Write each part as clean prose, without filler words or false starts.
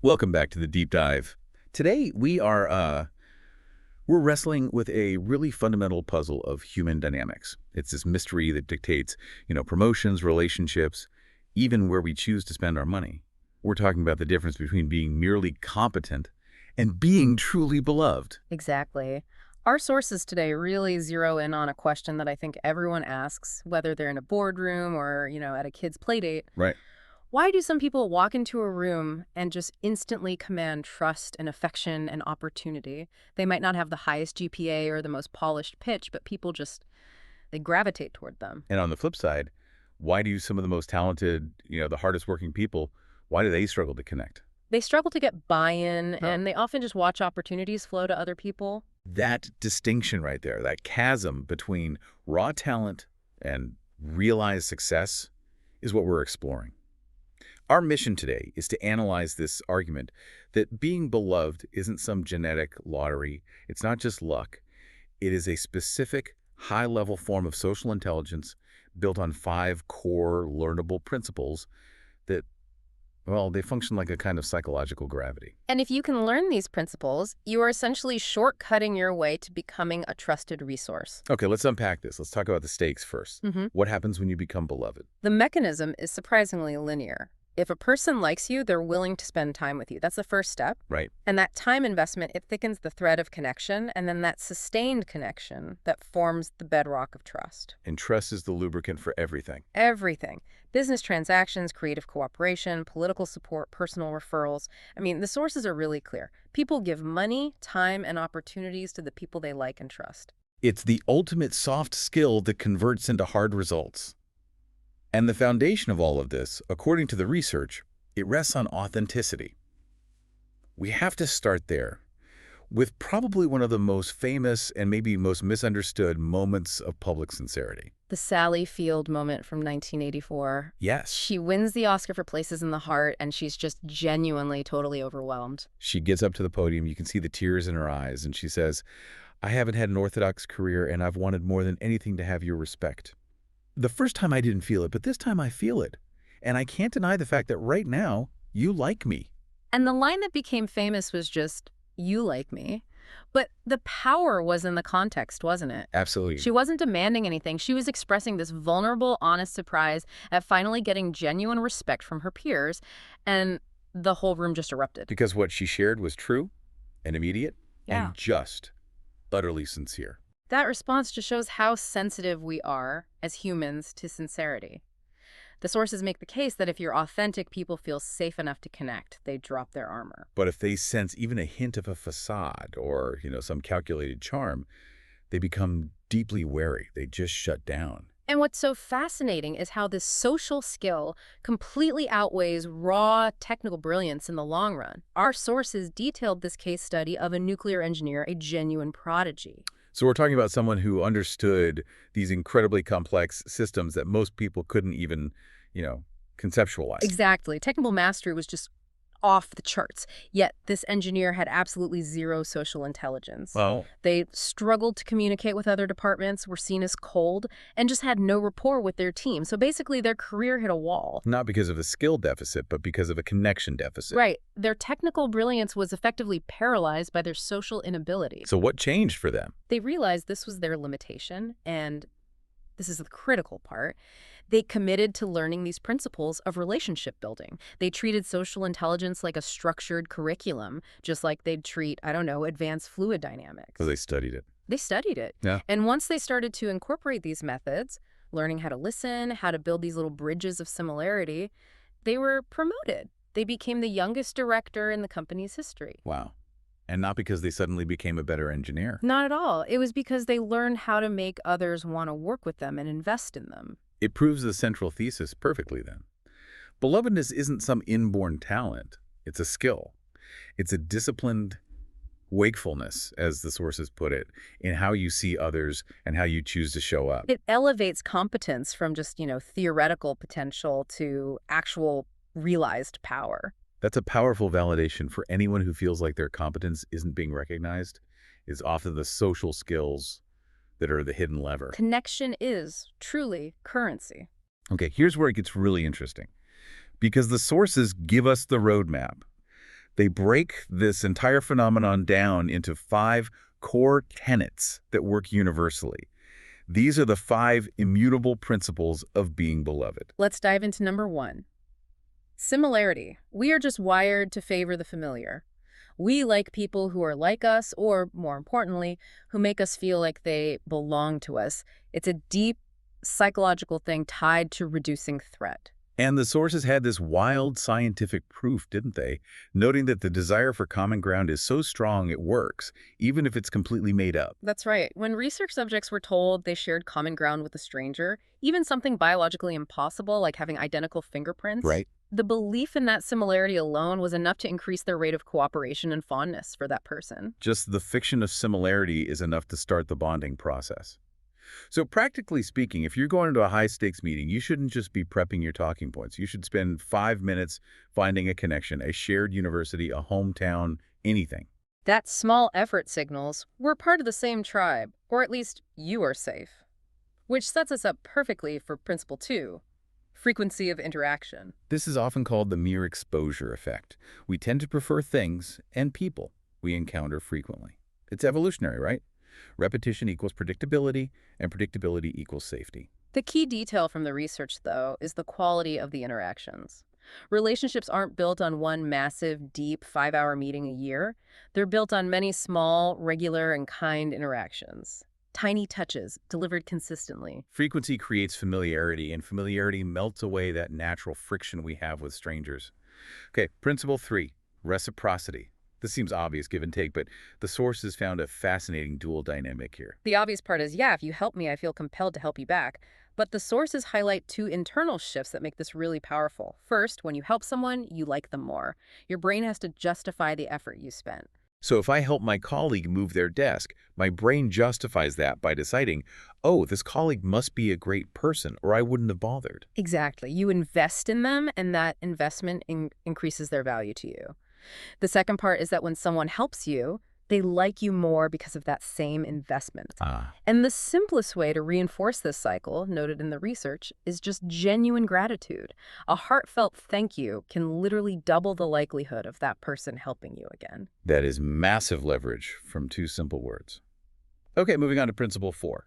Welcome back to the deep dive. Today we're wrestling with a really fundamental puzzle of human dynamics. It's this mystery that dictates, promotions, relationships, even where we choose to spend our money. We're talking about the difference between being merely competent and being truly beloved. Exactly. Our sources today really zero in on a question that I think everyone asks, whether they're in a boardroom or, at a kid's play date. Right. Why do some people walk into a room and just instantly command trust and affection and opportunity? They might not have the highest GPA or the most polished pitch, but they gravitate toward them. And on the flip side, why do some of the most talented, the hardest working people, why do they struggle to connect? They struggle to get buy-in, Oh. and they often just watch opportunities flow to other people. That distinction right there, that chasm between raw talent and realized success is what we're exploring. Our mission today is to analyze this argument that being beloved isn't some genetic lottery. It's not just luck. It is a specific, high-level form of social intelligence built on 5 core learnable principles that, well, they function like a kind of psychological gravity. And if you can learn these principles, you are essentially shortcutting your way to becoming a trusted resource. Okay, let's unpack this. Let's talk about the stakes first. What happens when you become beloved? The mechanism is surprisingly linear. If a person likes you, they're willing to spend time with you. That's the first step. Right. And that time investment, it thickens the thread of connection, and then that sustained connection that forms the bedrock of trust. And trust is the lubricant for everything. Everything. Business transactions, creative cooperation, political support, personal referrals. The sources are really clear. People give money, time, and opportunities to the people they like and trust. It's the ultimate soft skill that converts into hard results. And the foundation of all of this, according to the research, it rests on authenticity. We have to start there, with probably one of the most famous and maybe most misunderstood moments of public sincerity. The Sally Field moment from 1984. Yes. She wins the Oscar for Places in the Heart, and she's just genuinely, totally overwhelmed. She gets up to the podium, you can see the tears in her eyes, and she says, "I haven't had an orthodox career, and I've wanted more than anything to have your respect. The first time I didn't feel it, but this time I feel it. And I can't deny the fact that right now, you like me." And the line that became famous was just, "You like me." But the power was in the context, wasn't it? Absolutely. She wasn't demanding anything. She was expressing this vulnerable, honest surprise at finally getting genuine respect from her peers, and the whole room just erupted. Because what she shared was true and immediate Yeah. and just utterly sincere. That response just shows how sensitive we are as humans to sincerity. The sources make the case that if you're authentic, people feel safe enough to connect. They drop their armor. But if they sense even a hint of a facade or, some calculated charm, they become deeply wary. They just shut down. And what's so fascinating is how this social skill completely outweighs raw technical brilliance in the long run. Our sources detailed this case study of a nuclear engineer, a genuine prodigy. So we're talking about someone who understood these incredibly complex systems that most people couldn't even, conceptualize. Exactly. Technical mastery was just off the charts. Yet this engineer had absolutely zero social intelligence. Well, They struggled to communicate with other departments, were seen as cold, and just had no rapport with their team. So basically their career hit a wall. not because of a skill deficit, but because of a connection deficit. Right. Their technical brilliance was effectively paralyzed by their social inability. So what changed for them? They realized this was their limitation, and this is the critical part. They committed to learning these principles of relationship building. They treated social intelligence like a structured curriculum, just like they'd treat, advanced fluid dynamics. Because they studied it. They studied it. Yeah. And once they started to incorporate these methods, learning how to listen, how to build these little bridges of similarity, they were promoted. They became the youngest director in the company's history. Wow. And not because they suddenly became a better engineer. Not at all. It was because they learned how to make others want to work with them and invest in them. It proves the central thesis perfectly then. Belovedness isn't some inborn talent. It's a skill. It's a disciplined wakefulness, as the sources put it, in how you see others and how you choose to show up. It elevates competence from just, theoretical potential to actual realized power. That's a powerful validation for anyone who feels like their competence isn't being recognized, is often the social skills that are the hidden lever. Connection is truly currency. Okay, here's where it gets really interesting. Because the sources give us the roadmap. They break this entire phenomenon down into 5 core tenets that work universally. These are the 5 immutable principles of being beloved. Let's dive into number 1. Similarity. We are just wired to favor the familiar. We like people who are like us, or more importantly, who make us feel like they belong to us. It's a deep psychological thing tied to reducing threat. And the sources had this wild scientific proof, didn't they? Noting that the desire for common ground is so strong it works, even if it's completely made up. That's right. When research subjects were told they shared common ground with a stranger, even something biologically impossible like having identical fingerprints, Right. the belief in that similarity alone was enough to increase their rate of cooperation and fondness for that person. Just the fiction of similarity is enough to start the bonding process. So practically speaking, if you're going to a high-stakes meeting, you shouldn't just be prepping your talking points. You should spend 5 minutes finding a connection, a shared university, a hometown, anything. That small effort signals we're part of the same tribe, or at least you are safe. Which sets us up perfectly for principle 2, frequency of interaction. This is often called the mere exposure effect. We tend to prefer things and people we encounter frequently. It's evolutionary, right? Repetition equals predictability, and predictability equals safety. The key detail from the research, though, is the quality of the interactions. Relationships aren't built on one massive, deep 5-hour meeting a year. They're built on many small, regular, and kind interactions. Tiny touches, delivered consistently. Frequency creates familiarity, and familiarity melts away that natural friction we have with strangers. Okay, principle 3, reciprocity. This seems obvious, give and take, but the sources found a fascinating dual dynamic here. The obvious part is, yeah, if you help me, I feel compelled to help you back. But the sources highlight 2 internal shifts that make this really powerful. First, when you help someone, you like them more. Your brain has to justify the effort you spent. So if I help my colleague move their desk, my brain justifies that by deciding, oh, this colleague must be a great person, or I wouldn't have bothered. Exactly. You invest in them, and that investment increases their value to you. The second part is that when someone helps you, they like you more because of that same investment. And the simplest way to reinforce this cycle, noted in the research, is just genuine gratitude. A heartfelt thank you can literally double the likelihood of that person helping you again. That is massive leverage from 2 simple words. Okay, moving on to principle 4.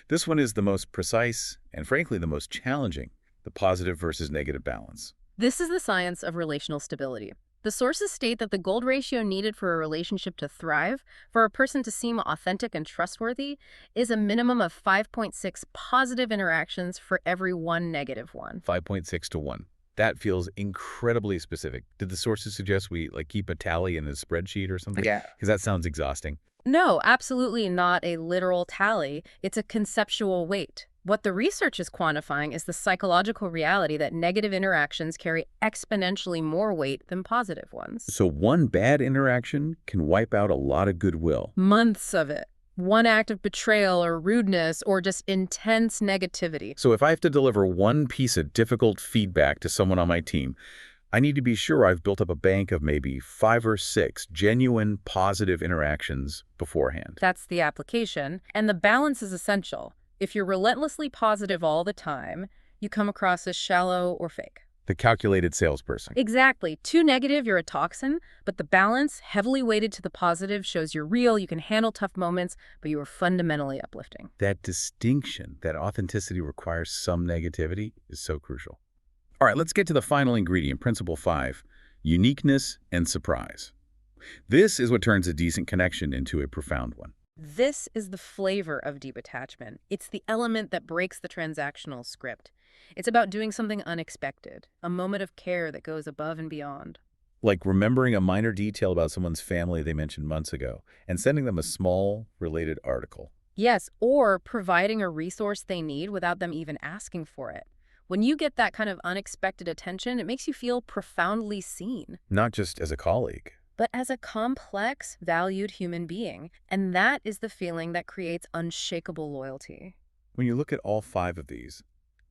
This one is the most precise and frankly the most challenging, the positive versus negative balance. This is the science of relational stability. The sources state that the gold ratio needed for a relationship to thrive, for a person to seem authentic and trustworthy, is a minimum of 5.6 positive interactions for every 1 negative one. 5.6 to 1. That feels incredibly specific. Did the sources suggest we keep a tally in a spreadsheet or something? Yeah. Because that sounds exhausting. No, absolutely not a literal tally. It's a conceptual weight. What the research is quantifying is the psychological reality that negative interactions carry exponentially more weight than positive ones. So one bad interaction can wipe out a lot of goodwill. Months of it. One act of betrayal or rudeness or just intense negativity. So if I have to deliver one piece of difficult feedback to someone on my team, I need to be sure I've built up a bank of maybe 5 or 6 genuine positive interactions beforehand. That's the application. And the balance is essential. If you're relentlessly positive all the time, you come across as shallow or fake. The calculated salesperson. Exactly. Too negative, you're a toxin, but the balance, heavily weighted to the positive, shows you're real, you can handle tough moments, but you are fundamentally uplifting. That distinction, that authenticity requires some negativity, is so crucial. All right, let's get to the final ingredient, principle 5, uniqueness and surprise. This is what turns a decent connection into a profound one. This is the flavor of deep attachment. It's the element that breaks the transactional script. It's about doing something unexpected, a moment of care that goes above and beyond. Like remembering a minor detail about someone's family they mentioned months ago and sending them a small, related article. Yes, or providing a resource they need without them even asking for it. When you get that kind of unexpected attention, it makes you feel profoundly seen. Not just as a colleague, but as a complex, valued human being. And that is the feeling that creates unshakable loyalty. When you look at all 5 of these,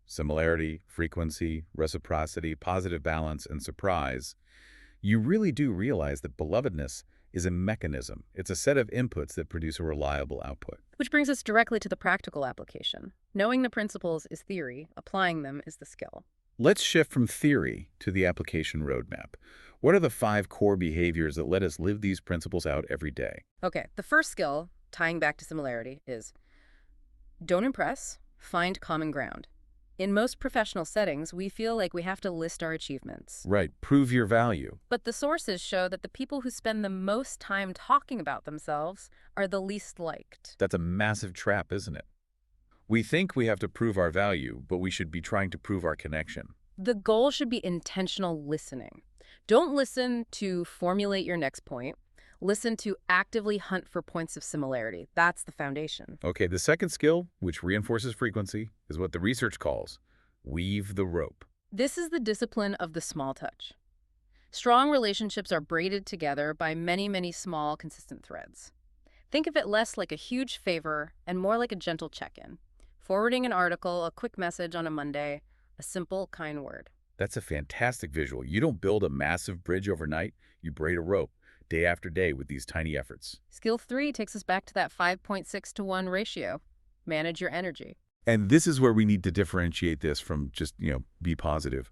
similarity, frequency, reciprocity, positive balance, and surprise, you really do realize that belovedness is a mechanism. It's a set of inputs that produce a reliable output. Which brings us directly to the practical application. Knowing the principles is theory, applying them is the skill. Let's shift from theory to the application roadmap. What are the 5 core behaviors that let us live these principles out every day? Okay, the first skill, tying back to similarity, is don't impress, find common ground. In most professional settings, we feel like we have to list our achievements. Right, prove your value. But the sources show that the people who spend the most time talking about themselves are the least liked. That's a massive trap, isn't it? We think we have to prove our value, but we should be trying to prove our connection. The goal should be intentional listening. Don't listen to formulate your next point. Listen to actively hunt for points of similarity. That's the foundation. Okay, the second skill, which reinforces frequency, is what the research calls weave the rope. This is the discipline of the small touch. Strong relationships are braided together by many, many small, consistent threads. Think of it less like a huge favor and more like a gentle check-in. Forwarding an article, a quick message on a Monday, a simple, kind word. That's a fantastic visual. You don't build a massive bridge overnight, you braid a rope day after day with these tiny efforts. Skill 3 takes us back to that 5.6 to 1 ratio. Manage your energy. And this is where we need to differentiate this from just, be positive.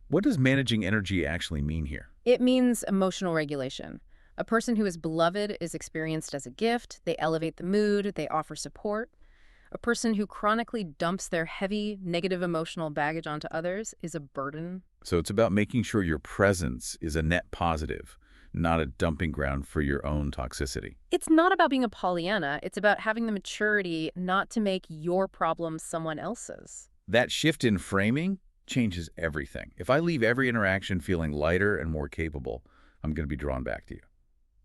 What does managing energy actually mean here? It means emotional regulation. A person who is beloved is experienced as a gift. They elevate the mood. They offer support. A person who chronically dumps their heavy, negative emotional baggage onto others is a burden. So it's about making sure your presence is a net positive, not a dumping ground for your own toxicity. It's not about being a Pollyanna. It's about having the maturity not to make your problems someone else's. That shift in framing changes everything. If I leave every interaction feeling lighter and more capable, I'm going to be drawn back to you.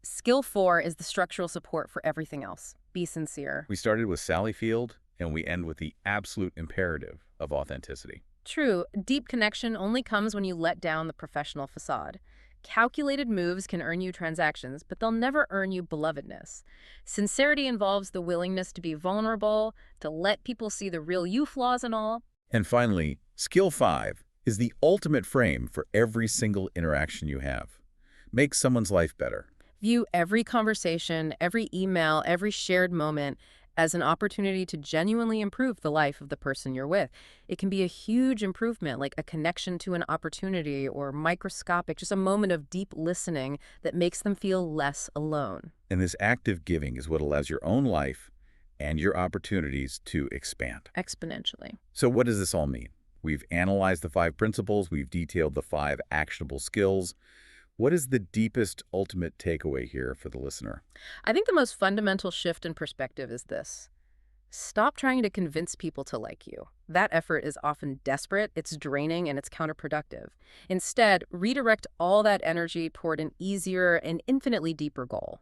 Skill 4 is the structural support for everything else. Be sincere. We started with Sally Field, and we end with the absolute imperative of authenticity. True, deep connection only comes when you let down the professional facade. Calculated moves can earn you transactions, but they'll never earn you belovedness. Sincerity involves the willingness to be vulnerable, to let people see the real you, flaws and all. And finally, skill 5 is the ultimate frame for every single interaction you have. Make someone's life better. View every conversation, every email, every shared moment as an opportunity to genuinely improve the life of the person you're with. It can be a huge improvement, like a connection to an opportunity, or microscopic, just a moment of deep listening that makes them feel less alone. And this active giving is what allows your own life and your opportunities to expand. Exponentially. So what does this all mean? We've analyzed the 5 principles. We've detailed the 5 actionable skills. What is the deepest, ultimate takeaway here for the listener? I think the most fundamental shift in perspective is this. Stop trying to convince people to like you. That effort is often desperate, it's draining, and it's counterproductive. Instead, redirect all that energy toward an easier and infinitely deeper goal.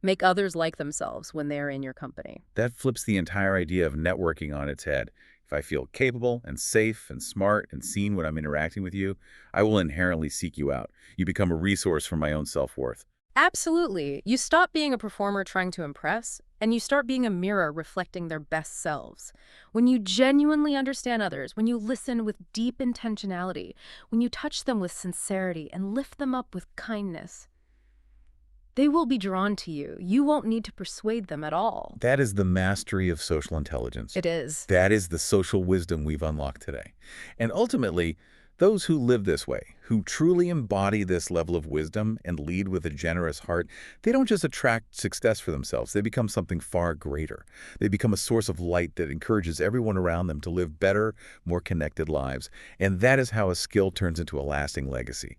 Make others like themselves when they're in your company. That flips the entire idea of networking on its head. If I feel capable and safe and smart and seen when I'm interacting with you, I will inherently seek you out. You become a resource for my own self-worth. Absolutely. You stop being a performer trying to impress, and you start being a mirror reflecting their best selves. When you genuinely understand others, when you listen with deep intentionality, when you touch them with sincerity and lift them up with kindness, they will be drawn to you. You won't need to persuade them at all. That is the mastery of social intelligence. It is. That is the social wisdom we've unlocked today. And ultimately, those who live this way, who truly embody this level of wisdom and lead with a generous heart, they don't just attract success for themselves. They become something far greater. They become a source of light that encourages everyone around them to live better, more connected lives. And that is how a skill turns into a lasting legacy.